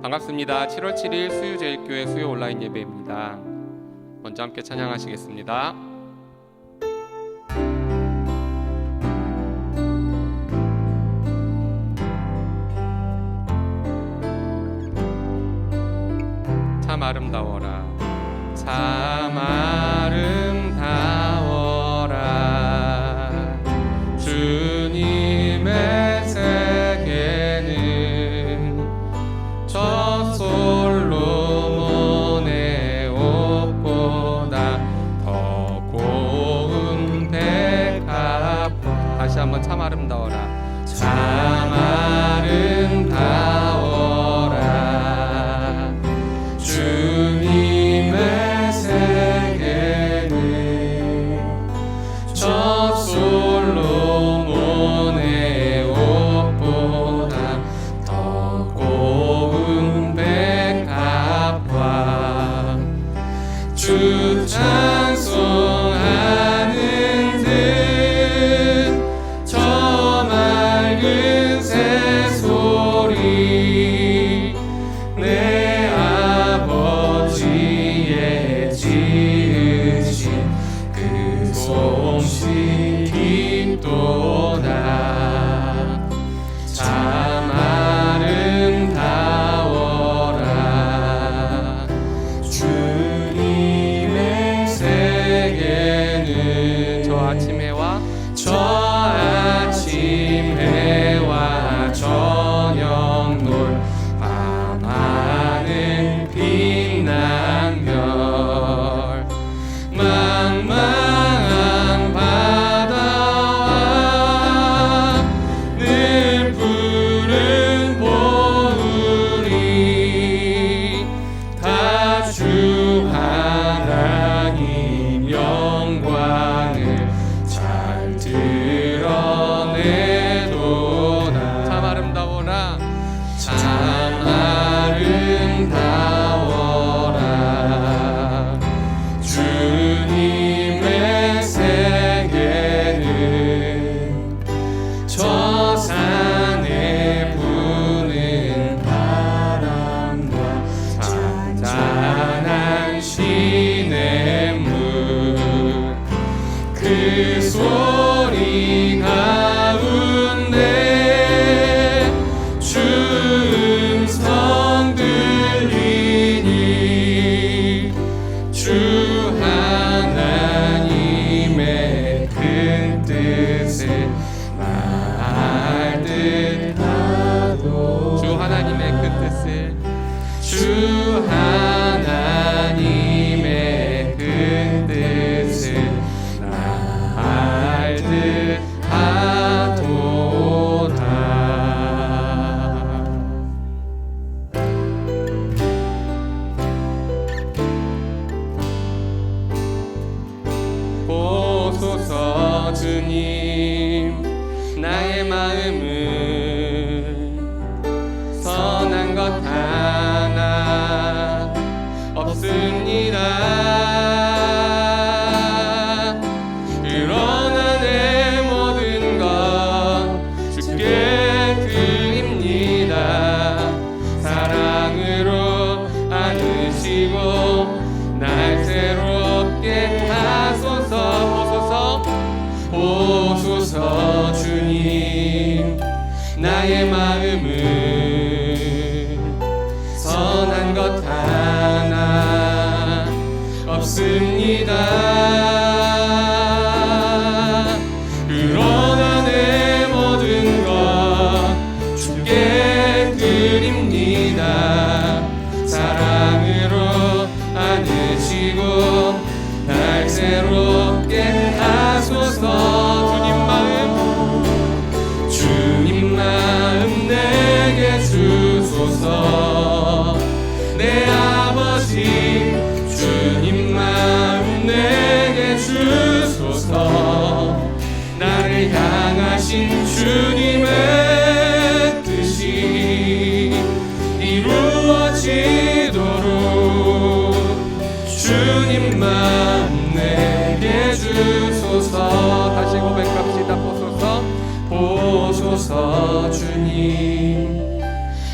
반갑습니다. 7월 7일 수유제일교회 수요 온라인 예배입니다. 먼저 함께 찬양하시겠습니다. 참 아름다워라, 참 아름다워라. 주님의 세계는 저 솔로몬의 옷보다 더 고운 백합화. 다시 한번 참 아름다워라, 참 아름다워라. 주님의 세계는 저 솔로몬의 옷보다 더 고운 백합화. 주 찬송하는 듯 저 맑은 새소리 내 아버지의 지으신 그 솜씨 깊도다. 참 아름다워라. 주님의 세계는 저 아침 해와 저녁 놀 밤하늘 빛난 별. 망망한 바다와 늘 푸른 보울이 다 주 하나님 영광을 잘 드러내도다. 참 아름다워라, 참 아름다워라. 주님의 세계는 저 산에 부는 바람과 잔잔한 시냇물. 그 소리 가운데 주 음성 들리니 주 하나님의 큰 뜻을 말듯하도. 주 하나님의 큰 뜻을, 주 하나님의 큰 뜻을 말듯하도다. 보소서 주님, 나의 마음은 선한 것 하나 없습니다. 그러나 내 모든 것 주께 드립니다. 사랑으로 안으시고 날 새롭게 하소서. 보소서 주님, 나의 마음은 선한 것 하나 없습니다. 그러나 내 모든 것 주께 드립니다. 사랑으로 안으시고 날 새롭게 하소서. 주님 마음 내게 주소서. 내 아버지 주님 마음 내게 주소서. 나를 향하신 주님의 뜻이 이루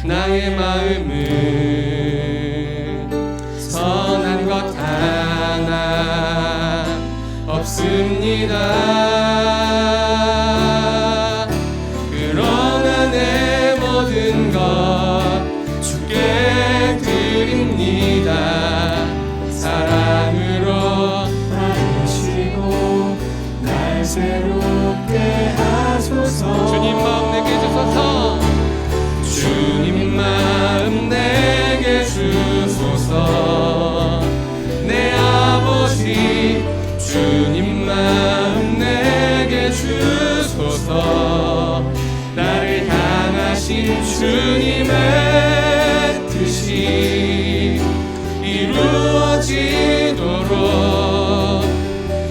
나의 마음은 선한 것 하나 없습니다. 그러나 내 모든 것 주께 드립니다. 사랑으로 나르시고 날 새롭게 하소서. 주님 마음 내게 주소서. 주님 마음 내게 주소서. 내 아버지 주님 마음 내게 주소서. 나를 향하신 주님의 뜻이 이루어지도록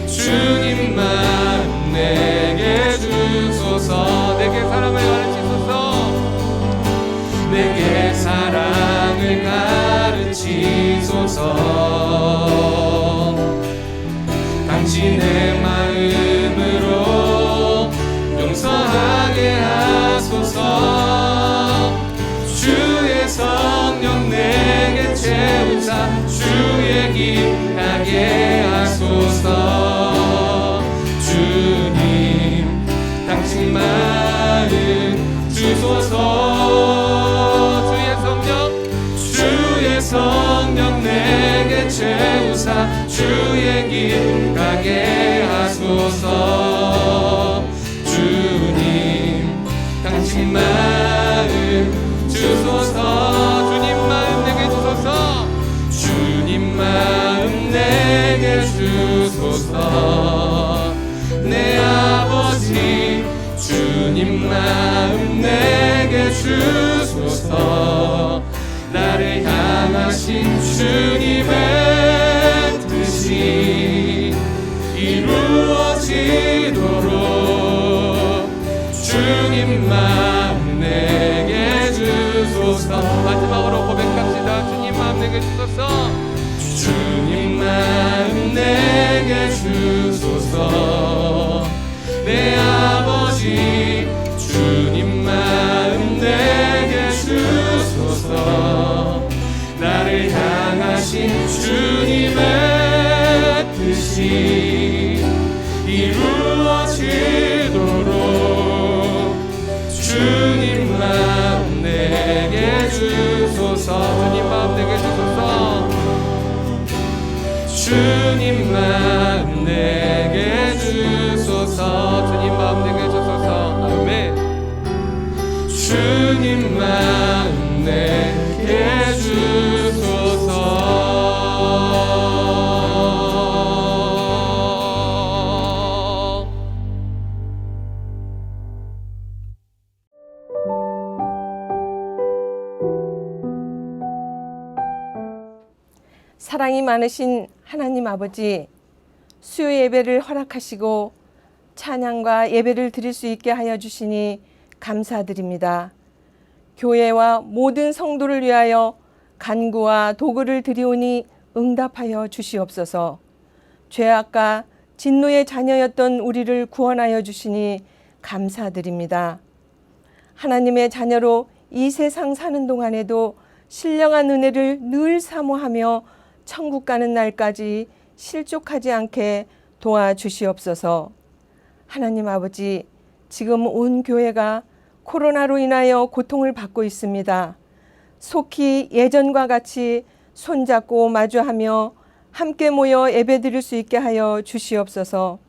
주님 마음 내게 주소서. 내게 사랑을 가르치소서. 내게 사랑을 가르치소서. 당신의 마음으로 용서하게 하소서. 주의 성령 내게 채우사 주의 길 가게 하소서. 주님 당신 마음 주소서. 주의 성령 내게 채우사 주의 길 가게 하소서. 주님 당신 마음 주소서. 주님 마음 내게 주소서. 주님 마음 내게 주소서. 내 아버지 주님 마음 내게 주소서. 나를 향하신 주님의 뜻이 이루어지도록 주님 마음 내게 주소서. 마지막으로 고백합시다. 주님 마음 내게 주소서. 주님 마음 내게 주소서. 내 아버지 주님 마음 내게 주소서. 나를 향하신 주님의 뜻이 이루어지도록 주님 마음 내게 주소서. 주님 마음 내게 주소서. 주님 마음 내게 주소서. 주님 마음 내게 주소서. 아멘. 주님 마음 내게 주소서. 사랑이 많으신 하나님 아버지, 수요 예배를 허락하시고 찬양과 예배를 드릴 수 있게 하여 주시니 감사드립니다. 교회와 모든 성도를 위하여 간구와 도구를 드리오니 응답하여 주시옵소서. 죄악과 진노의 자녀였던 우리를 구원하여 주시니 감사드립니다. 하나님의 자녀로 이 세상 사는 동안에도 신령한 은혜를 늘 사모하며 천국 가는 날까지 실족하지 않게 도와주시옵소서. 하나님 아버지, 지금 온 교회가 코로나로 인하여 고통을 받고 있습니다. 속히 예전과 같이 손잡고 마주하며 함께 모여 예배드릴 수 있게 하여 주시옵소서.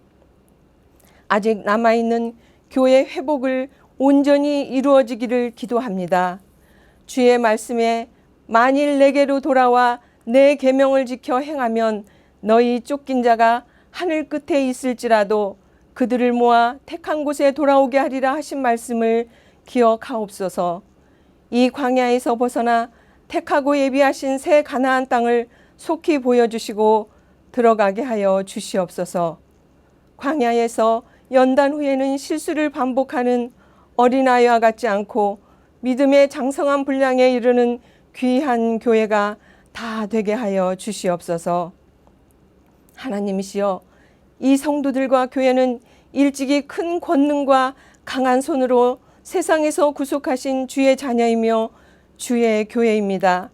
아직 남아있는 교회 회복을 온전히 이루어지기를 기도합니다. 주의 말씀에 만일 내게로 돌아와 내 계명을 지켜 행하면 너희 쫓긴 자가 하늘 끝에 있을지라도 그들을 모아 택한 곳에 돌아오게 하리라 하신 말씀을 기억하옵소서. 이 광야에서 벗어나 택하고 예비하신 새 가나안 땅을 속히 보여주시고 들어가게 하여 주시옵소서. 광야에서 연단 후에는 실수를 반복하는 어린아이와 같지 않고 믿음의 장성한 분량에 이르는 귀한 교회가 다 되게 하여 주시옵소서. 하나님이시여, 이 성도들과 교회는 일찍이 큰 권능과 강한 손으로 세상에서 구속하신 주의 자녀이며 주의 교회입니다.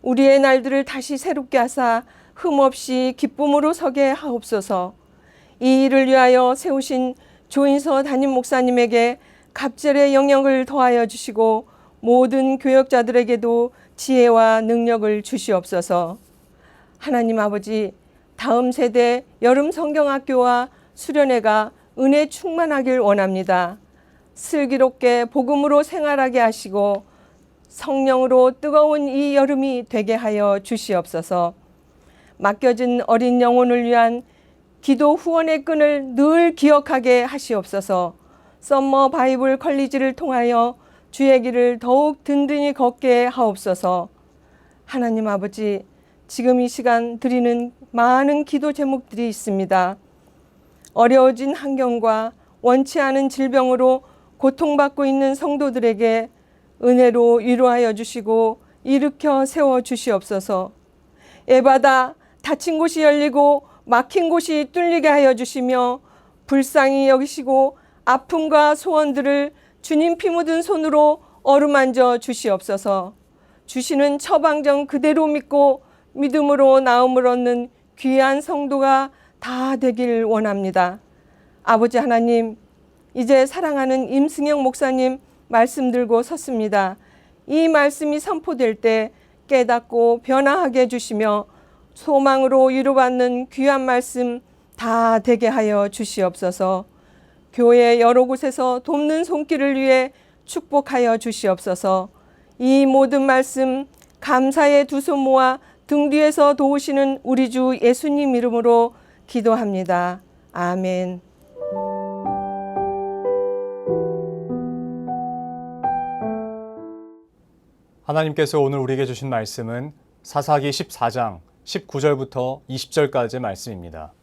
우리의 날들을 다시 새롭게 하사 흠없이 기쁨으로 서게 하옵소서. 이 일을 위하여 세우신 조인서 담임 목사님에게 갑절의 영역을 더하여 주시고 모든 교역자들에게도 지혜와 능력을 주시옵소서. 하나님 아버지, 다음 세대 여름 성경학교와 수련회가 은혜 충만하길 원합니다. 슬기롭게 복음으로 생활하게 하시고 성령으로 뜨거운 이 여름이 되게 하여 주시옵소서. 맡겨진 어린 영혼을 위한 기도 후원의 끈을 늘 기억하게 하시옵소서. 썸머 바이블 컬리지를 통하여 주의 길을 더욱 든든히 걷게 하옵소서. 하나님 아버지, 지금 이 시간 드리는 많은 기도 제목들이 있습니다. 어려워진 환경과 원치 않은 질병으로 고통받고 있는 성도들에게 은혜로 위로하여 주시고 일으켜 세워 주시옵소서. 에바다, 닫힌 곳이 열리고 막힌 곳이 뚫리게 하여 주시며 불쌍히 여기시고 아픔과 소원들을 주님 피 묻은 손으로 어루만져 주시옵소서. 주시는 처방전 그대로 믿고 믿음으로 나음을 얻는 귀한 성도가 다 되길 원합니다. 아버지 하나님, 이제 사랑하는 임승영 목사님 말씀 들고 섰습니다. 이 말씀이 선포될 때 깨닫고 변화하게 해주시며 소망으로 위로받는 귀한 말씀 다 되게 하여 주시옵소서. 교회 여러 곳에서 돕는 손길을 위해 축복하여 주시옵소서. 이 모든 말씀 감사의 두 손 모아 등 뒤에서 도우시는 우리 주 예수님 이름으로 기도합니다. 아멘. 하나님께서 오늘 우리에게 주신 말씀은 사사기 14장 19절부터 20절까지의 말씀입니다.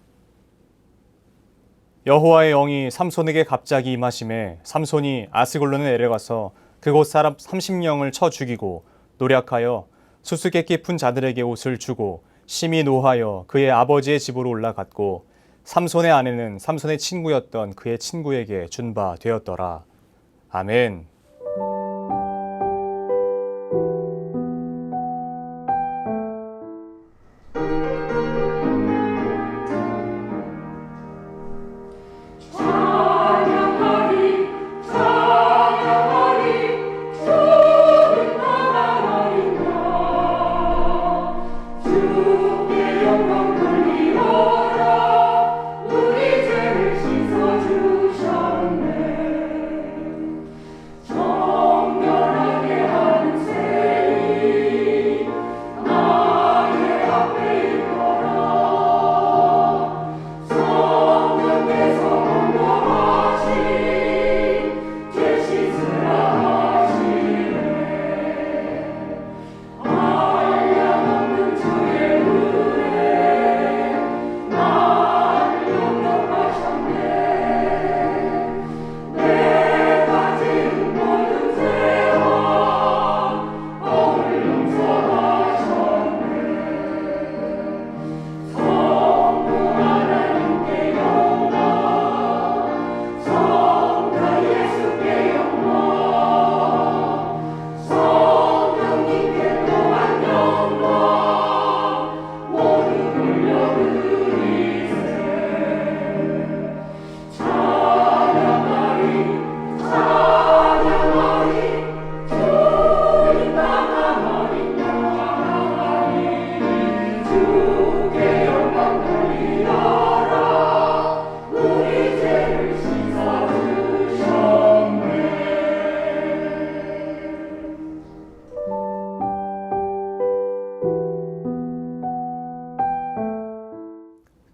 여호와의 영이 삼손에게 갑자기 임하심에 삼손이 아스글론에 내려가서 그곳 사람 30명을 쳐 죽이고 노략하여 수수께끼 푼 자들에게 옷을 주고 심히 노하여 그의 아버지의 집으로 올라갔고 삼손의 아내는 삼손의 친구였던 그의 친구에게 준 바 되었더라. 아멘.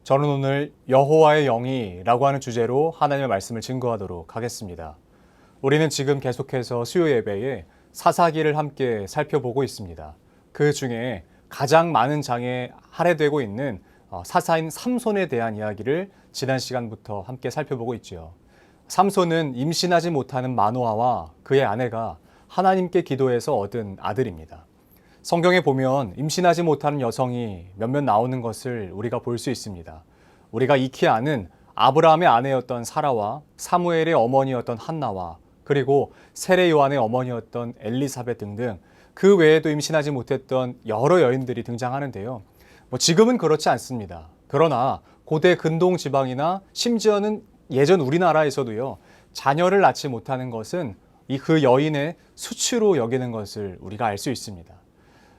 저는 오늘 여호와의 영이라고 하는 주제로 하나님의 말씀을 증거하도록 하겠습니다. 우리는 지금 계속해서 수요 예배에 사사기를 함께 살펴보고 있습니다. 그 중에 가장 많은 장에 할애되고 있는 사사인 삼손에 대한 이야기를 지난 시간부터 함께 살펴보고 있죠. 삼손은 임신하지 못하는 마노아와 그의 아내가 하나님께 기도해서 얻은 아들입니다. 성경에 보면 임신하지 못하는 여성이 몇몇 나오는 것을 우리가 볼 수 있습니다. 우리가 익히 아는 아브라함의 아내였던 사라와 사무엘의 어머니였던 한나와 그 그리고 세례 요한의 어머니였던 엘리사벳 등등 그 외에도 임신하지 못했던 여러 여인들이 등장하는데요. 지금은 그렇지 않습니다. 그러나 고대 근동 지방이나 심지어는 예전 우리나라에서도요, 자녀를 낳지 못하는 것은 그 여인의 수치로 여기는 것을 우리가 알 수 있습니다.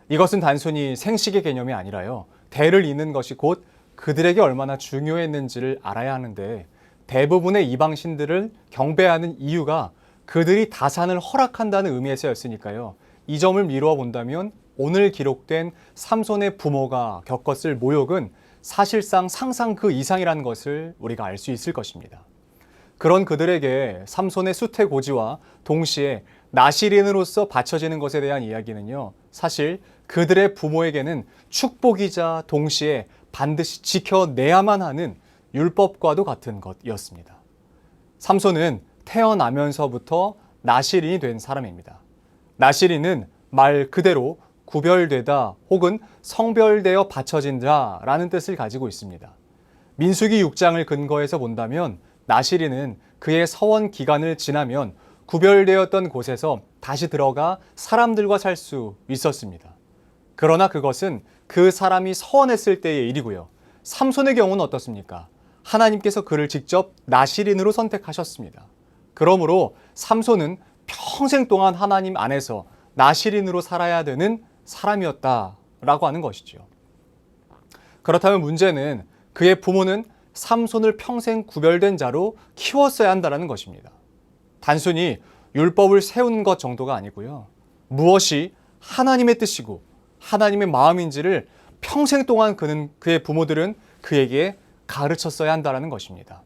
이것은 단순히 생식의 개념이 아니라요, 대를 잇는 것이 곧 그들에게 얼마나 중요했는지를 알아야 하는데, 대부분의 이방신들을 경배하는 이유가 그들이 다산을 허락한다는 의미에서였으니까요. 이 점을 미루어 본다면 오늘 기록된 삼손의 부모가 겪었을 모욕은 사실상 상상 그 이상이라는 것을 우리가 알 수 있을 것입니다. 그런 그들에게 삼손의 수태고지와 동시에 나시린으로서 바쳐지는 것에 대한 이야기는요, 사실 그들의 부모에게는 축복이자 동시에 반드시 지켜내야만 하는 율법과도 같은 것이었습니다. 삼손은 태어나면서부터 나시린이 된 사람입니다. 나시린은 말 그대로 구별되다 혹은 성별되어 바쳐진 자라는 뜻을 가지고 있습니다. 민수기 6장을 근거해서 본다면 나시린은 그의 서원 기간을 지나면 구별되었던 곳에서 다시 들어가 사람들과 살 수 있었습니다. 그러나 그것은 그 사람이 서원했을 때의 일이고요. 삼손의 경우는 어떻습니까? 하나님께서 그를 직접 나시린으로 선택하셨습니다. 그러므로 삼손은 평생 동안 하나님 안에서 나시린으로 살아야 되는 사람이었다라고 하는 것이죠. 그렇다면 문제는 그의 부모는 삼손을 평생 구별된 자로 키웠어야 한다는 것입니다. 단순히 율법을 세운 것 정도가 아니고요. 무엇이 하나님의 뜻이고 하나님의 마음인지를 평생 동안 그의 부모들은 그에게 가르쳤어야 한다는 것입니다.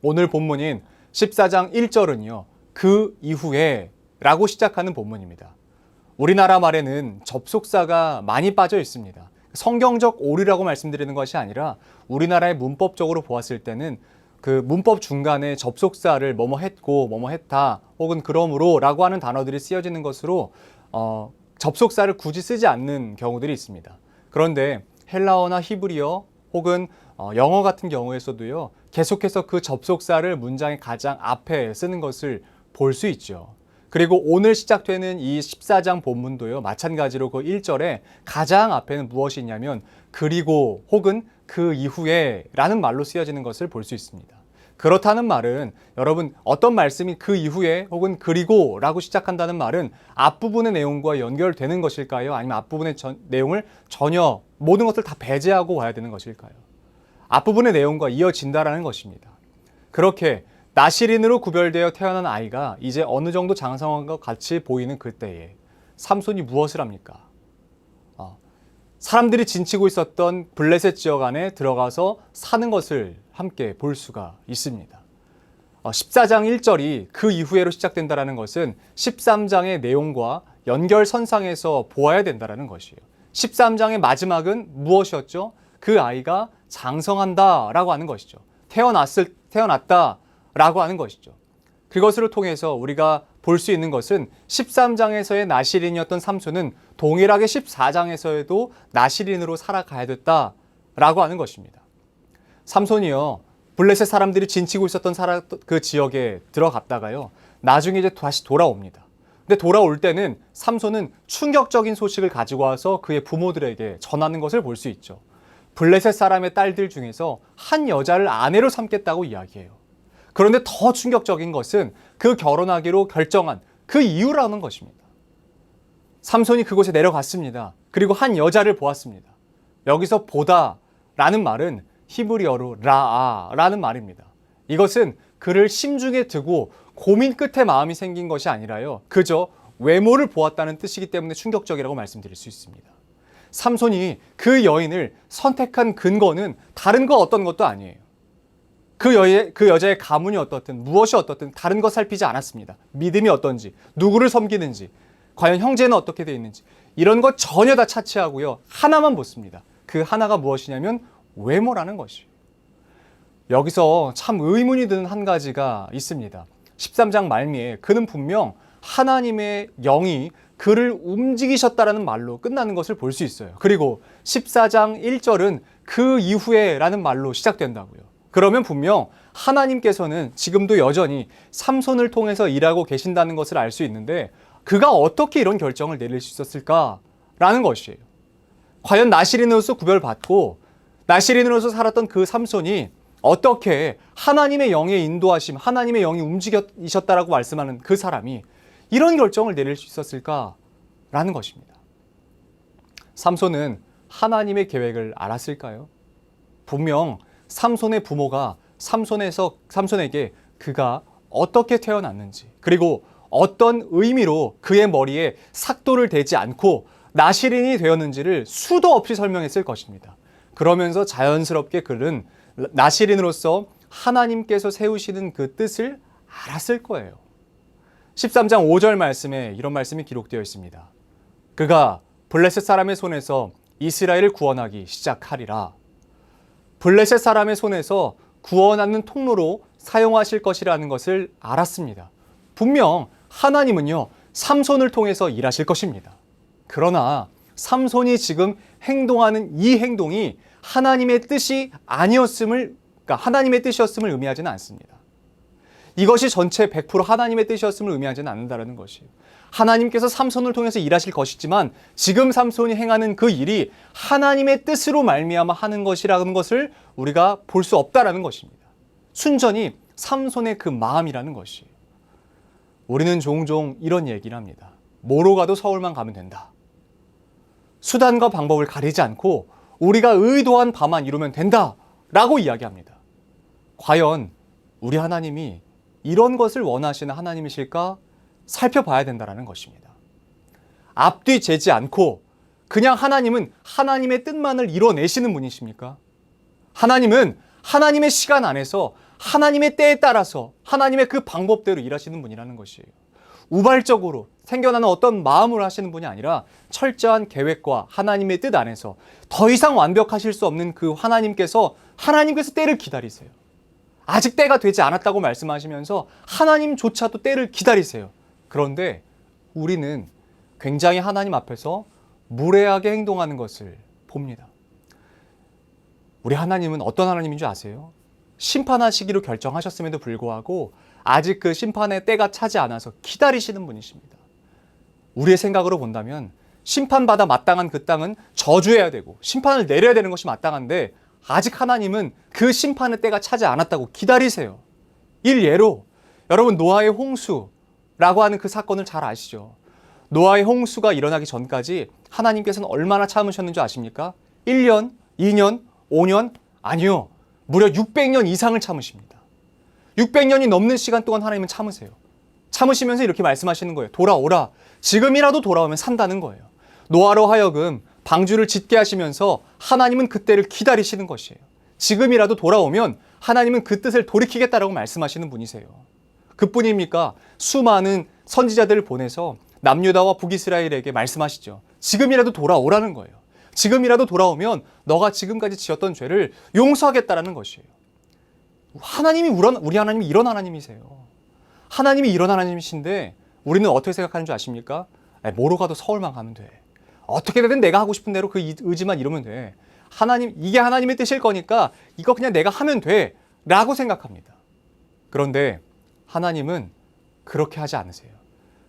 오늘 본문인 14장 1절은요. 그 이후에 라고 시작하는 본문입니다. 우리나라 말에는 접속사가 많이 빠져 있습니다. 성경적 오류라고 말씀드리는 것이 아니라 우리나라의 문법적으로 보았을 때는 그 문법 중간에 접속사를 뭐뭐 했고 뭐뭐 했다 혹은 그러므로 라고 하는 단어들이 쓰여지는 것으로 접속사를 굳이 쓰지 않는 경우들이 있습니다. 그런데 헬라어나 히브리어 혹은 영어 같은 경우에서도요, 계속해서 그 접속사를 문장의 가장 앞에 쓰는 것을 볼 수 있죠. 그리고 오늘 시작되는 이 14장 본문도요, 마찬가지로 그 1절에 가장 앞에는 무엇이 있냐면 그리고 혹은 그 이후에 라는 말로 쓰여지는 것을 볼 수 있습니다. 그렇다는 말은 여러분 어떤 말씀이 그 이후에 혹은 그리고 라고 시작한다는 말은 앞부분의 내용과 연결되는 것일까요? 아니면 앞부분의 내용을 전혀 모든 것을 다 배제하고 와야 되는 것일까요? 앞부분의 내용과 이어진다라는 것입니다. 그렇게 나시린으로 구별되어 태어난 아이가 이제 어느 정도 장성한 것 같이 보이는 그때에 삼손이 무엇을 합니까? 사람들이 진치고 있었던 블레셋 지역 안에 들어가서 사는 것을 함께 볼 수가 있습니다. 14장 1절이 그 이후에로 시작된다는 것은 13장의 내용과 연결선상에서 보아야 된다는 것이에요. 13장의 마지막은 무엇이었죠? 그 아이가 장성한다라고 하는 것이죠. 태어났다라고 하는 것이죠. 그것을 통해서 우리가 볼 수 있는 것은 13장에서의 나시린이었던 삼손은 동일하게 14장에서에도 나시린으로 살아가야 됐다라고 하는 것입니다. 삼손이요, 블레셋 사람들이 진치고 있었던 그 지역에 들어갔다가요, 나중에 이제 다시 돌아옵니다. 근데 돌아올 때는 삼손은 충격적인 소식을 가지고 와서 그의 부모들에게 전하는 것을 볼 수 있죠. 블레셋 사람의 딸들 중에서 한 여자를 아내로 삼겠다고 이야기해요. 그런데 더 충격적인 것은 그 결혼하기로 결정한 그 이유라는 것입니다. 삼손이 그곳에 내려갔습니다. 그리고 한 여자를 보았습니다. 여기서 보다라는 말은 히브리어로 라아라는 말입니다. 이것은 그를 심중에 두고 고민 끝에 마음이 생긴 것이 아니라요, 그저 외모를 보았다는 뜻이기 때문에 충격적이라고 말씀드릴 수 있습니다. 삼손이 그 여인을 선택한 근거는 다른 거 어떤 것도 아니에요. 그 여자의 가문이 어떻든 무엇이 어떻든 다른 것 살피지 않았습니다. 믿음이 어떤지, 누구를 섬기는지, 과연 형제는 어떻게 되어 있는지 이런 것 전혀 다 차치하고요, 하나만 보습니다. 그 하나가 무엇이냐면 외모라는 것이에요. 여기서 참 의문이 드는 한 가지가 있습니다. 13장 말미에 그는 분명 하나님의 영이 그를 움직이셨다라는 말로 끝나는 것을 볼 수 있어요. 그리고 14장 1절은 그 이후에 라는 말로 시작된다고요. 그러면 분명 하나님께서는 지금도 여전히 삼손을 통해서 일하고 계신다는 것을 알 수 있는데 그가 어떻게 이런 결정을 내릴 수 있었을까라는 것이에요. 과연 나실인으로서 구별받고 나실인으로서 살았던 그 삼손이 어떻게 하나님의 영의 인도하심, 하나님의 영이 움직이셨다라고 말씀하는 그 사람이 이런 결정을 내릴 수 있었을까라는 것입니다. 삼손은 하나님의 계획을 알았을까요? 분명 삼손의 부모가 삼손에게 그가 어떻게 태어났는지, 그리고 어떤 의미로 그의 머리에 삭도를 대지 않고 나실인이 되었는지를 수도 없이 설명했을 것입니다. 그러면서 자연스럽게 그는 나실인으로서 하나님께서 세우시는 그 뜻을 알았을 거예요. 13장 5절 말씀에 이런 말씀이 기록되어 있습니다. 그가 블레셋 사람의 손에서 이스라엘을 구원하기 시작하리라. 블레셋 사람의 손에서 구원하는 통로로 사용하실 것이라는 것을 알았습니다. 분명 하나님은요, 삼손을 통해서 일하실 것입니다. 그러나 삼손이 지금 행동하는 이 행동이 하나님의 뜻이 아니었음을, 그러니까 하나님의 뜻이었음을 의미하지는 않습니다. 이것이 전체 100% 하나님의 뜻이었음을 의미하지는 않는다는 것이에요. 하나님께서 삼손을 통해서 일하실 것이지만 지금 삼손이 행하는 그 일이 하나님의 뜻으로 말미암아 하는 것이라는 것을 우리가 볼 수 없다라는 것입니다. 순전히 삼손의 그 마음이라는 것이에요. 우리는 종종 이런 얘기를 합니다. 뭐로 가도 서울만 가면 된다. 수단과 방법을 가리지 않고 우리가 의도한 바만 이루면 된다라고 이야기합니다. 과연 우리 하나님이 이런 것을 원하시는 하나님이실까 살펴봐야 된다는 것입니다. 앞뒤 재지 않고 그냥 하나님은 하나님의 뜻만을 이뤄내시는 분이십니까? 하나님은 하나님의 시간 안에서 하나님의 때에 따라서 하나님의 그 방법대로 일하시는 분이라는 것이에요. 우발적으로 생겨나는 어떤 마음으로 하시는 분이 아니라 철저한 계획과 하나님의 뜻 안에서 더 이상 완벽하실 수 없는 그 하나님께서 때를 기다리세요. 아직 때가 되지 않았다고 말씀하시면서 하나님조차도 때를 기다리세요. 그런데 우리는 굉장히 하나님 앞에서 무례하게 행동하는 것을 봅니다. 우리 하나님은 어떤 하나님인 줄 아세요? 심판하시기로 결정하셨음에도 불구하고 아직 그 심판의 때가 차지 않아서 기다리시는 분이십니다. 우리의 생각으로 본다면 심판받아 마땅한 그 땅은 저주해야 되고 심판을 내려야 되는 것이 마땅한데 아직 하나님은 그 심판의 때가 차지 않았다고 기다리세요. 일예로 여러분 노아의 홍수라고 하는 그 사건을 잘 아시죠? 노아의 홍수가 일어나기 전까지 하나님께서는 얼마나 참으셨는 줄 아십니까? 1년, 2년, 5년? 아니요. 무려 600년 이상을 참으십니다. 600년이 넘는 시간 동안 하나님은 참으세요. 참으시면서 이렇게 말씀하시는 거예요. 돌아오라. 지금이라도 돌아오면 산다는 거예요. 노아로 하여금 방주를 짓게 하시면서 하나님은 그때를 기다리시는 것이에요. 지금이라도 돌아오면 하나님은 그 뜻을 돌이키겠다라고 말씀하시는 분이세요. 그뿐입니까? 수많은 선지자들을 보내서 남유다와 북이스라엘에게 말씀하시죠. 지금이라도 돌아오라는 거예요. 지금이라도 돌아오면 너가 지금까지 지었던 죄를 용서하겠다라는 것이에요. 우리 하나님이 이런 하나님이세요. 하나님이 이런 하나님이신데 우리는 어떻게 생각하는 줄 아십니까? 뭐로 가도 서울만 가면 돼. 어떻게든 내가 하고 싶은 대로 그 의지만 이루면 돼. 이게 하나님의 뜻일 거니까 이거 그냥 내가 하면 돼 라고 생각합니다. 그런데 하나님은 그렇게 하지 않으세요.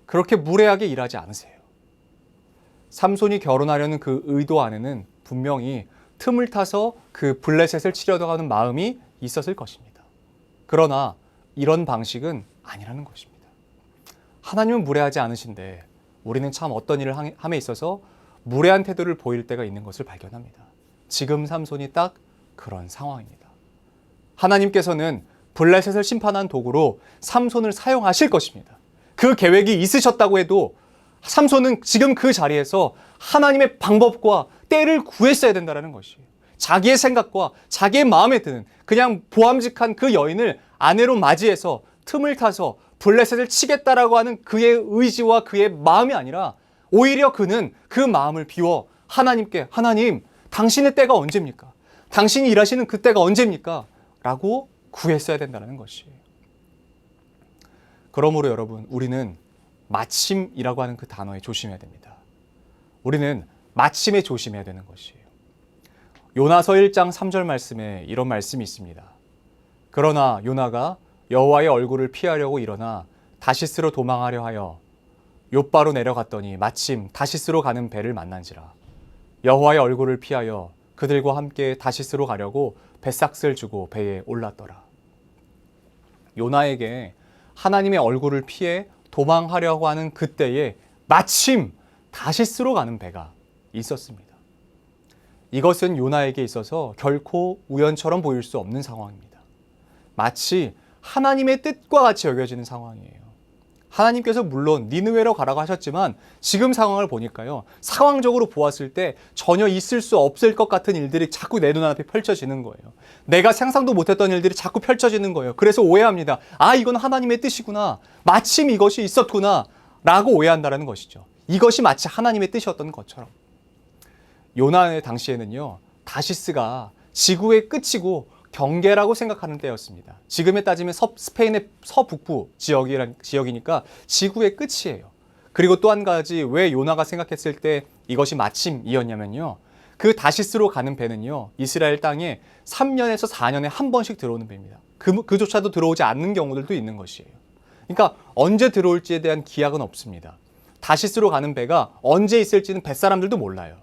그렇게 무례하게 일하지 않으세요. 삼손이 결혼하려는 그 의도 안에는 분명히 틈을 타서 그 블레셋을 치려고 하는 마음이 있었을 것입니다. 그러나 이런 방식은 아니라는 것입니다. 하나님은 무례하지 않으신데 우리는 참 어떤 일을 함에 있어서 무례한 태도를 보일 때가 있는 것을 발견합니다. 지금 삼손이 딱 그런 상황입니다. 하나님께서는 블레셋을 심판한 도구로 삼손을 사용하실 것입니다. 그 계획이 있으셨다고 해도 삼손은 지금 그 자리에서 하나님의 방법과 때를 구했어야 된다는 것이에요. 자기의 생각과 자기의 마음에 드는 그냥 보암직한 그 여인을 아내로 맞이해서 틈을 타서 블레셋을 치겠다라고 하는 그의 의지와 그의 마음이 아니라 오히려 그는 그 마음을 비워 하나님께 하나님 당신의 때가 언제입니까? 당신이 일하시는 그 때가 언제입니까? 라고 구했어야 된다는 것이에요. 그러므로 여러분 우리는 마침이라고 하는 그 단어에 조심해야 됩니다. 우리는 마침에 조심해야 되는 것이에요. 요나서 1장 3절 말씀에 이런 말씀이 있습니다. 그러나 요나가 여호와의 얼굴을 피하려고 일어나 다시스로 도망하려 하여 욥바로 내려갔더니 마침 다시스로 가는 배를 만난지라. 여호와의 얼굴을 피하여 그들과 함께 다시스로 가려고 뱃삭스를 주고 배에 올랐더라. 요나에게 하나님의 얼굴을 피해 도망하려고 하는 그때에 마침 다시스로 가는 배가 있었습니다. 이것은 요나에게 있어서 결코 우연처럼 보일 수 없는 상황입니다. 마치 하나님의 뜻과 같이 여겨지는 상황이에요. 하나님께서 물론 니느웨로 가라고 하셨지만 지금 상황을 보니까요, 상황적으로 보았을 때 전혀 있을 수 없을 것 같은 일들이 자꾸 내 눈앞에 펼쳐지는 거예요. 내가 상상도 못했던 일들이 자꾸 펼쳐지는 거예요. 그래서 오해합니다. 아, 이건 하나님의 뜻이구나, 마침 이것이 있었구나 라고 오해한다는 것이죠. 이것이 마치 하나님의 뜻이었던 것처럼. 요나의 당시에는요, 다시스가 지구의 끝이고 경계라고 생각하는 때였습니다. 지금에 따지면 스페인의 서북부 지역이니까 지구의 끝이에요. 그리고 또 한 가지 왜 요나가 생각했을 때 이것이 마침이었냐면요, 그 다시스로 가는 배는요, 이스라엘 땅에 3년에서 4년에 한 번씩 들어오는 배입니다. 그조차도 들어오지 않는 경우들도 있는 것이에요. 그러니까 언제 들어올지에 대한 기약은 없습니다. 다시스로 가는 배가 언제 있을지는 뱃사람들도 몰라요.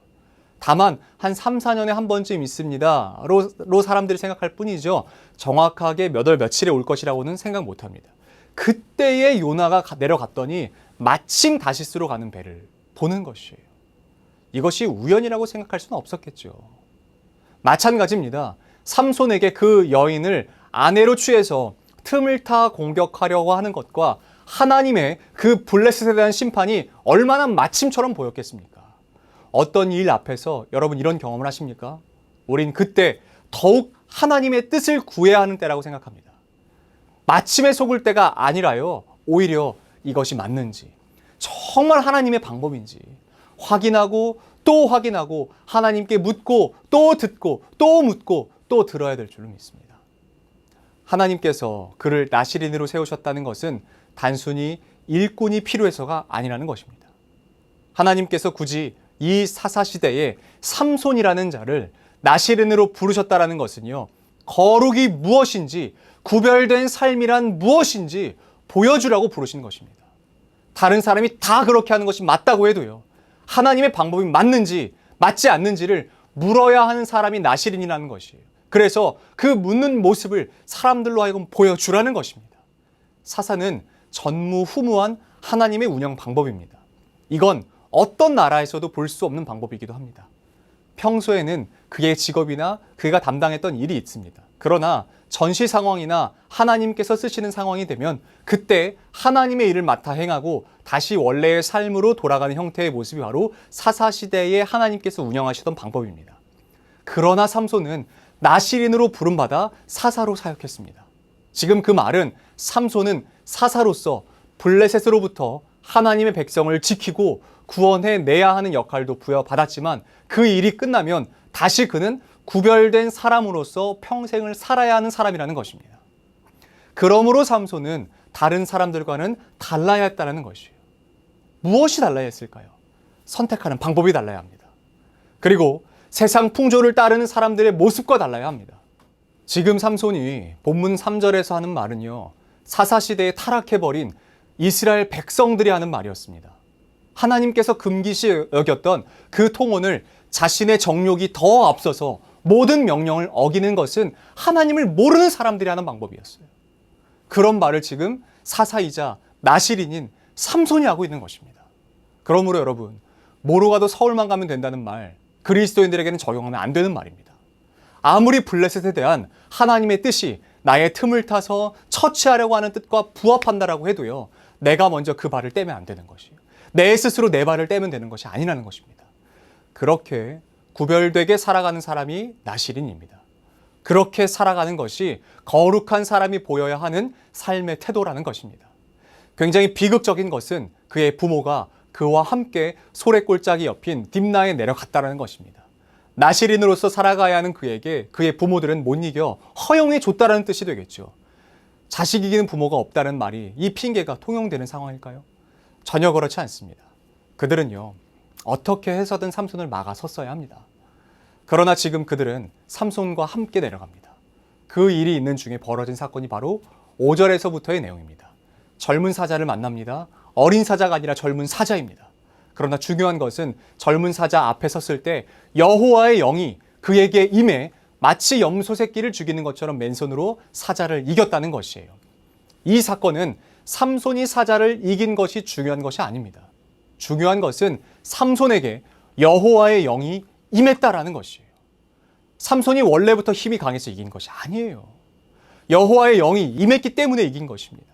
다만 한 3, 4년에 한 번쯤 있습니다 로 사람들이 생각할 뿐이죠, 정확하게 몇 월 며칠에 올 것이라고는 생각 못합니다. 그때에 요나가 내려갔더니 마침 다시스로 가는 배를 보는 것이에요. 이것이 우연이라고 생각할 수는 없었겠죠. 마찬가지입니다. 삼손에게 그 여인을 아내로 취해서 틈을 타 공격하려고 하는 것과 하나님의 그 블레셋에 대한 심판이 얼마나 마침처럼 보였겠습니까? 어떤 일 앞에서 여러분 이런 경험을 하십니까? 우린 그때 더욱 하나님의 뜻을 구해야 하는 때라고 생각합니다. 마침에 속을 때가 아니라요, 오히려 이것이 맞는지, 정말 하나님의 방법인지 확인하고 또 확인하고 하나님께 묻고 또 듣고 또 묻고 또 들어야 될 줄로 믿습니다. 하나님께서 그를 나시린으로 세우셨다는 것은 단순히 일꾼이 필요해서가 아니라는 것입니다. 하나님께서 굳이 이 사사시대에 삼손이라는 자를 나시린으로 부르셨다라는 것은요, 거룩이 무엇인지, 구별된 삶이란 무엇인지 보여주라고 부르신 것입니다. 다른 사람이 다 그렇게 하는 것이 맞다고 해도요, 하나님의 방법이 맞는지 맞지 않는지를 물어야 하는 사람이 나시린이라는 것이에요. 그래서 그 묻는 모습을 사람들로 하여금 보여주라는 것입니다. 사사는 전무후무한 하나님의 운영 방법입니다. 이건 어떤 나라에서도 볼 수 없는 방법이기도 합니다. 평소에는 그의 직업이나 그가 담당했던 일이 있습니다. 그러나 전시 상황이나 하나님께서 쓰시는 상황이 되면 그때 하나님의 일을 맡아 행하고 다시 원래의 삶으로 돌아가는 형태의 모습이 바로 사사시대에 하나님께서 운영하시던 방법입니다. 그러나 삼손은 나시린으로 부름받아 사사로 사역했습니다. 지금 그 말은 삼손은 사사로서 블레셋으로부터 하나님의 백성을 지키고 구원해 내야 하는 역할도 부여받았지만 그 일이 끝나면 다시 그는 구별된 사람으로서 평생을 살아야 하는 사람이라는 것입니다. 그러므로 삼손은 다른 사람들과는 달라야 했다는 것이에요. 무엇이 달라야 했을까요? 선택하는 방법이 달라야 합니다. 그리고 세상 풍조를 따르는 사람들의 모습과 달라야 합니다. 지금 삼손이 본문 3절에서 하는 말은요, 사사시대에 타락해버린 이스라엘 백성들이 하는 말이었습니다. 하나님께서 금기시 여겼던 그 통혼을 자신의 정욕이 더 앞서서 모든 명령을 어기는 것은 하나님을 모르는 사람들이 하는 방법이었어요. 그런 말을 지금 사사이자 나시린인 삼손이 하고 있는 것입니다. 그러므로 여러분, 뭐로 가도 서울만 가면 된다는 말, 그리스도인들에게는 적용하면 안 되는 말입니다. 아무리 블레셋에 대한 하나님의 뜻이 나의 틈을 타서 처치하려고 하는 뜻과 부합한다라고 해도요, 내가 먼저 그 발을 떼면 안 되는 것이에요. 내 스스로 내 발을 떼면 되는 것이 아니라는 것입니다. 그렇게 구별되게 살아가는 사람이 나시린입니다. 그렇게 살아가는 것이 거룩한 사람이 보여야 하는 삶의 태도라는 것입니다. 굉장히 비극적인 것은 그의 부모가 그와 함께 소래골짜기 옆인 딥나에 내려갔다는 것입니다. 나시린으로서 살아가야 하는 그에게 그의 부모들은 못 이겨 허용해 줬다는 뜻이 되겠죠. 자식 이기는 부모가 없다는 말이 이 핑계가 통용되는 상황일까요? 전혀 그렇지 않습니다. 그들은요, 어떻게 해서든 삼손을 막아섰어야 합니다. 그러나 지금 그들은 삼손과 함께 내려갑니다. 그 일이 있는 중에 벌어진 사건이 바로 5절에서부터의 내용입니다. 젊은 사자를 만납니다. 어린 사자가 아니라 젊은 사자입니다. 그러나 중요한 것은 젊은 사자 앞에 섰을 때 여호와의 영이 그에게 임해 마치 염소 새끼를 죽이는 것처럼 맨손으로 사자를 이겼다는 것이에요. 이 사건은 삼손이 사자를 이긴 것이 중요한 것이 아닙니다. 중요한 것은 삼손에게 여호와의 영이 임했다라는 것이에요. 삼손이 원래부터 힘이 강해서 이긴 것이 아니에요. 여호와의 영이 임했기 때문에 이긴 것입니다.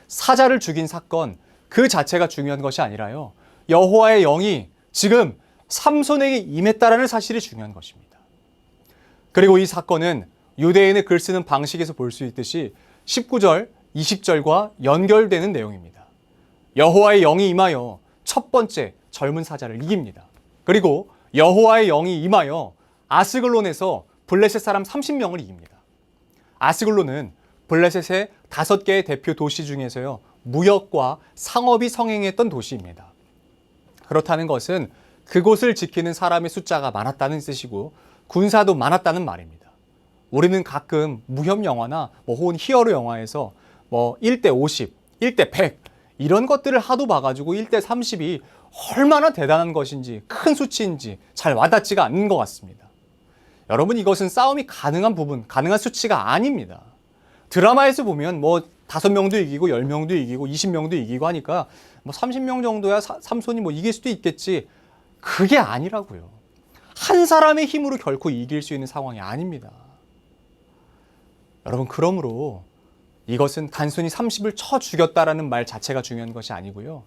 사자를 죽인 사건 그 자체가 중요한 것이 아니라요. 여호와의 영이 지금 삼손에게 임했다라는 사실이 중요한 것입니다. 그리고 이 사건은 유대인의 글 쓰는 방식에서 볼 수 있듯이 19절, 20절과 연결되는 내용입니다. 여호와의 영이 임하여 첫 번째 젊은 사자를 이깁니다. 그리고 여호와의 영이 임하여 아스글론에서 블레셋 사람 30명을 이깁니다. 아스글론은 블레셋의 5개의 대표 도시 중에서요, 무역과 상업이 성행했던 도시입니다. 그렇다는 것은 그곳을 지키는 사람의 숫자가 많았다는 뜻이고 군사도 많았다는 말입니다. 우리는 가끔 무협 영화나 혹은 히어로 영화에서 1대 50, 1대 100 이런 것들을 하도 봐가지고 1대 30이 얼마나 대단한 것인지 큰 수치인지 잘 와닿지가 않는 것 같습니다. 여러분, 이것은 싸움이 가능한 부분, 가능한 수치가 아닙니다. 드라마에서 보면 5명도 이기고 10명도 이기고 20명도 이기고 하니까 30명 정도야 삼손이 이길 수도 있겠지. 그게 아니라고요. 한 사람의 힘으로 결코 이길 수 있는 상황이 아닙니다. 여러분, 그러므로 이것은 단순히 30을 쳐 죽였다라는 말 자체가 중요한 것이 아니고요.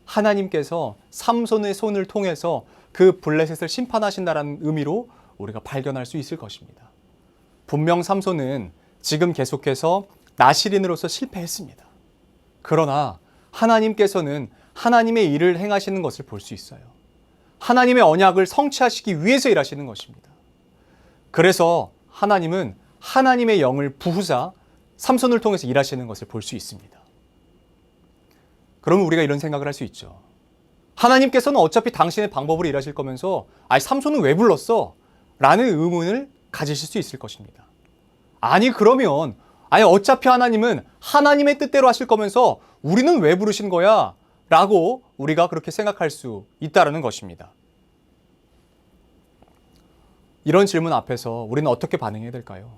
하나님께서 삼손의 손을 통해서 그 블레셋을 심판하신다라는 의미로 우리가 발견할 수 있을 것입니다. 분명 삼손은 지금 계속해서 나실인으로서 실패했습니다. 그러나 하나님께서는 하나님의 일을 행하시는 것을 볼 수 있어요. 하나님의 언약을 성취하시기 위해서 일하시는 것입니다. 그래서 하나님은 하나님의 영을 부으사 삼손을 통해서 일하시는 것을 볼 수 있습니다. 그러면 우리가 이런 생각을 할 수 있죠. 하나님께서는 어차피 당신의 방법으로 일하실 거면서 삼손은 왜 불렀어? 라는 의문을 가지실 수 있을 것입니다. 아니, 그러면 어차피 하나님은 하나님의 뜻대로 하실 거면서 우리는 왜 부르신 거야? 라고 우리가 그렇게 생각할 수 있다는 것입니다. 이런 질문 앞에서 우리는 어떻게 반응해야 될까요?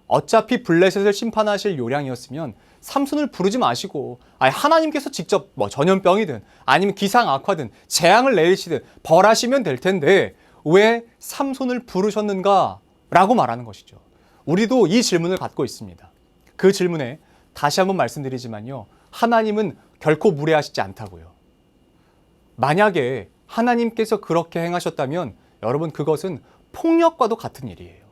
어차피 블레셋을 심판하실 요량이었으면 삼손을 부르지 마시고 하나님께서 직접 전염병이든 아니면 기상악화든 재앙을 내리시든 벌하시면 될 텐데 왜 삼손을 부르셨는가? 라고 말하는 것이죠. 우리도 이 질문을 갖고 있습니다. 그 질문에 다시 한번 말씀드리지만요, 하나님은 결코 무례하시지 않다고요. 만약에 하나님께서 그렇게 행하셨다면 여러분, 그것은 폭력과도 같은 일이에요.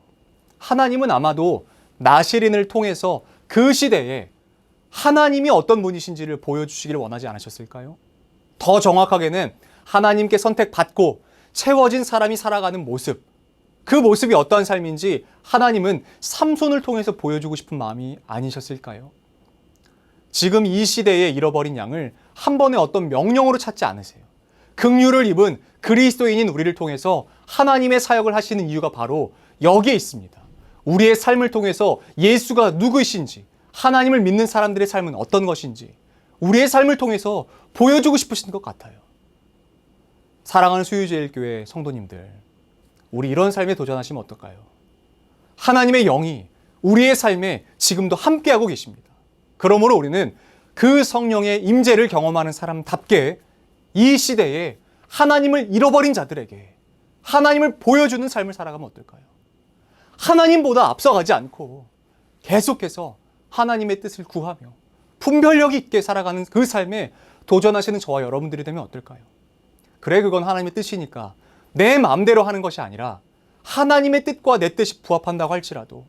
하나님은 아마도 나실인을 통해서 그 시대에 하나님이 어떤 분이신지를 보여주시기를 원하지 않으셨을까요? 더 정확하게는 하나님께 선택받고 채워진 사람이 살아가는 모습, 그 모습이 어떠한 삶인지 하나님은 삼손을 통해서 보여주고 싶은 마음이 아니셨을까요? 지금 이 시대에 잃어버린 양을 한 번에 어떤 명령으로 찾지 않으세요. 긍휼을 입은 그리스도인인 우리를 통해서 하나님의 사역을 하시는 이유가 바로 여기에 있습니다. 우리의 삶을 통해서 예수가 누구이신지, 하나님을 믿는 사람들의 삶은 어떤 것인지 우리의 삶을 통해서 보여주고 싶으신 것 같아요. 사랑하는 수유제일교회 성도님들, 우리 이런 삶에 도전하시면 어떨까요? 하나님의 영이 우리의 삶에 지금도 함께하고 계십니다. 그러므로 우리는 그 성령의 임재를 경험하는 사람답게 이 시대에 하나님을 잃어버린 자들에게 하나님을 보여주는 삶을 살아가면 어떨까요? 하나님보다 앞서가지 않고 계속해서 하나님의 뜻을 구하며 분별력 있게 살아가는 그 삶에 도전하시는 저와 여러분들이 되면 어떨까요? 그래, 그건 하나님의 뜻이니까 내 마음대로 하는 것이 아니라 하나님의 뜻과 내 뜻이 부합한다고 할지라도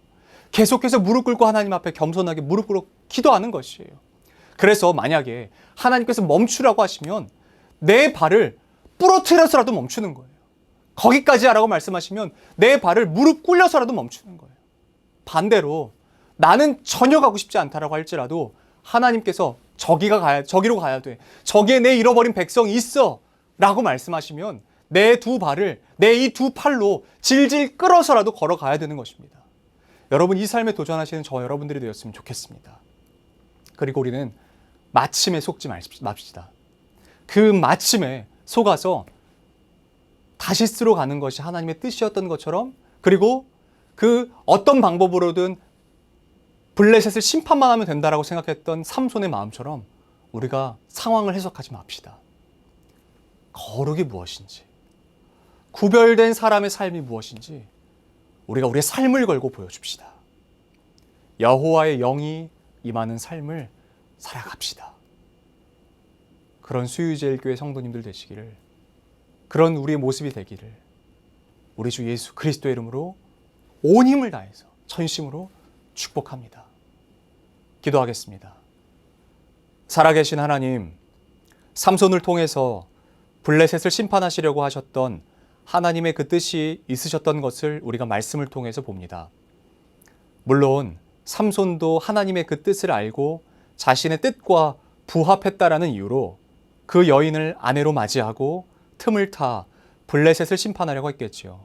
계속해서 무릎 꿇고 하나님 앞에 겸손하게 무릎 꿇고 기도하는 것이에요. 그래서 만약에 하나님께서 멈추라고 하시면 내 발을 부러뜨려서라도 멈추는 거예요. 거기까지 하라고 말씀하시면 내 발을 무릎 꿇려서라도 멈추는 거예요. 반대로 나는 전혀 가고 싶지 않다라고 할지라도 하나님께서 저기로 가야 돼. 저기에 내 잃어버린 백성이 있어. 라고 말씀하시면 내 두 발을 내 이 두 팔로 질질 끌어서라도 걸어가야 되는 것입니다. 여러분 이 삶에 도전하시는 저 여러분들이 되었으면 좋겠습니다. 그리고 우리는 마침에 속지 맙시다. 그 마침에 속아서 다시스로 가는 것이 하나님의 뜻이었던 것처럼, 그리고 그 어떤 방법으로든 블레셋을 심판만 하면 된다라고 생각했던 삼손의 마음처럼 우리가 상황을 해석하지 맙시다. 거룩이 무엇인지, 구별된 사람의 삶이 무엇인지 우리가 우리의 삶을 걸고 보여줍시다. 여호와의 영이 임하는 삶을 살아갑시다. 그런 수유제일교회 성도님들 되시기를, 그런 우리의 모습이 되기를 우리 주 예수 그리스도의 이름으로 온 힘을 다해서 전심으로 축복합니다. 기도하겠습니다. 살아계신 하나님, 삼손을 통해서 블레셋을 심판하시려고 하셨던 하나님의 그 뜻이 있으셨던 것을 우리가 말씀을 통해서 봅니다. 물론 삼손도 하나님의 그 뜻을 알고 자신의 뜻과 부합했다라는 이유로 그 여인을 아내로 맞이하고 틈을 타 블레셋을 심판하려고 했겠지요.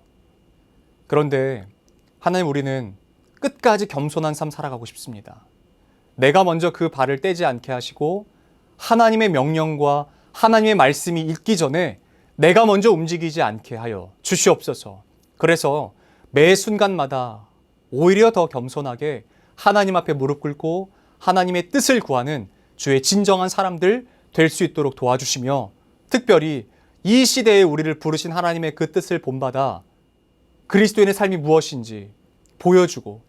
그런데 하나님, 우리는 끝까지 겸손한 삶 살아가고 싶습니다. 내가 먼저 그 발을 떼지 않게 하시고 하나님의 명령과 하나님의 말씀이 있기 전에 내가 먼저 움직이지 않게 하여 주시옵소서. 그래서 매 순간마다 오히려 더 겸손하게 하나님 앞에 무릎 꿇고 하나님의 뜻을 구하는 주의 진정한 사람들 될 수 있도록 도와주시며, 특별히 이 시대에 우리를 부르신 하나님의 그 뜻을 본받아 그리스도인의 삶이 무엇인지 보여주고,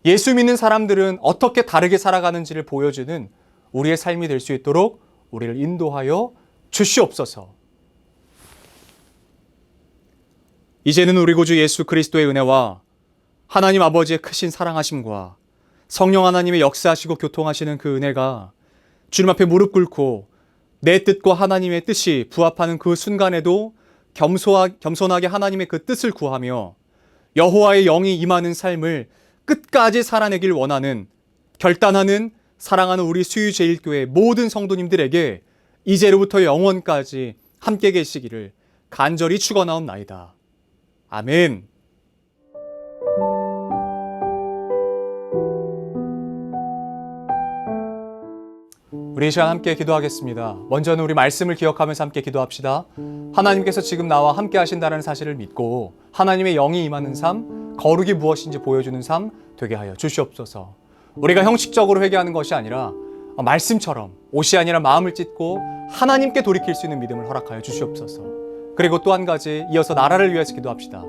예수 믿는 사람들은 어떻게 다르게 살아가는지를 보여주는 우리의 삶이 될 수 있도록 우리를 인도하여 주시옵소서. 이제는 우리 구주 예수 그리스도의 은혜와 하나님 아버지의 크신 사랑하심과 성령 하나님의 역사하시고 교통하시는 그 은혜가 주님 앞에 무릎 꿇고 내 뜻과 하나님의 뜻이 부합하는 그 순간에도 겸손하게 하나님의 그 뜻을 구하며 여호와의 영이 임하는 삶을 끝까지 살아내길 원하는, 결단하는, 사랑하는 우리 수유제일교회 모든 성도님들에게 이제로부터 영원까지 함께 계시기를 간절히 축원하옵나이다. 아멘. 우리 이 시간 함께 기도하겠습니다. 먼저는 우리 말씀을 기억하면서 함께 기도합시다. 하나님께서 지금 나와 함께 하신다는 사실을 믿고 하나님의 영이 임하는 삶, 거룩이 무엇인지 보여주는 삶 되게 하여 주시옵소서. 우리가 형식적으로 회개하는 것이 아니라 말씀처럼 옷이 아니라 마음을 찢고 하나님께 돌이킬 수 있는 믿음을 허락하여 주시옵소서. 그리고 또 한 가지, 이어서 나라를 위해서 기도합시다.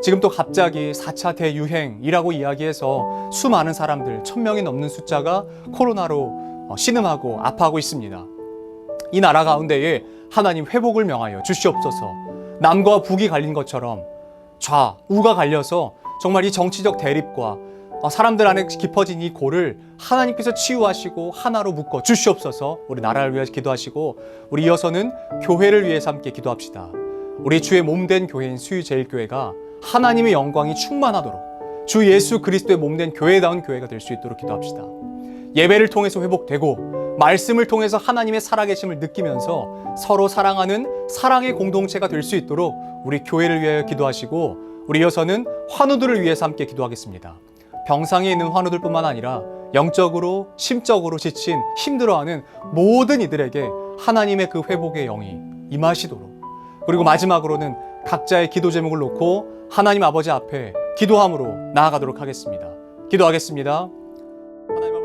지금 또 갑자기 4차 대유행이라고 이야기해서 수많은 사람들, 1000명이 넘는 숫자가 코로나로 신음하고 아파하고 있습니다. 이 나라 가운데에 하나님 회복을 명하여 주시옵소서. 남과 북이 갈린 것처럼 좌우가 갈려서 정말 이 정치적 대립과 사람들 안에 깊어진 이 골을 하나님께서 치유하시고 하나로 묶어 주시옵소서. 우리 나라를 위해서 기도하시고, 우리 이어서는 교회를 위해서 함께 기도합시다. 우리 주의 몸된 교회인 수유제일교회가 하나님의 영광이 충만하도록 주 예수 그리스도의 몸된 교회다운 교회가 될 수 있도록 기도합시다. 예배를 통해서 회복되고 말씀을 통해서 하나님의 살아계심을 느끼면서 서로 사랑하는 사랑의 공동체가 될 수 있도록 우리 교회를 위하여 기도하시고, 우리 이어서는 환우들을 위해서 함께 기도하겠습니다. 병상에 있는 환우들뿐만 아니라 영적으로 심적으로 지친 힘들어하는 모든 이들에게 하나님의 그 회복의 영이 임하시도록, 그리고 마지막으로는 각자의 기도 제목을 놓고 하나님 아버지 앞에 기도함으로 나아가도록 하겠습니다. 기도하겠습니다. 하나님 아버지,